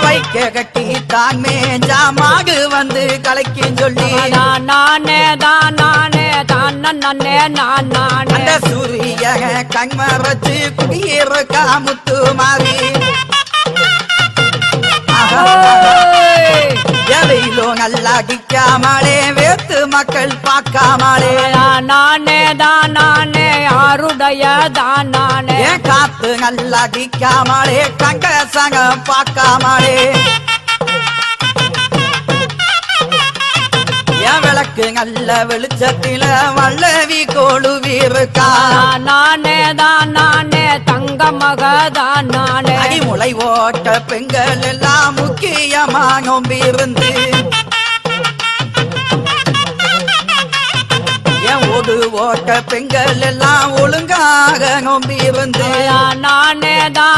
வைக்க கட்டி தான் மேஞ்சாமாகு வந்து கலைக்கும் சொல்லி நானே தான் நானே தான் நன்னே நான் நானே அந்த சூரிய கண்மறைச்சு குடியிருக்கா முத்து மாறி எவையிலோ நல்லா கிக்காமலே வேத்து மக்கள் பார்க்காமலே நானே தான் நானே யாருடைய தான் நானே காத்து நல்லா கிக்காமலே கங்க சங்க பார்க்காமலே விளக்கு நல்ல வெளிச்சத்தில வல்லவி கொழுவிருக்கா நானே தான் நானே தங்க மகதான் நானே அடிமுளை ஓட்ட பெண்கள் எல்லாம் முக்கியமா நோம்பிருந்து ஓடு ஓட்ட பெண்கள் எல்லாம் ஒழுங்காக நோம்பிருந்து நானே தான்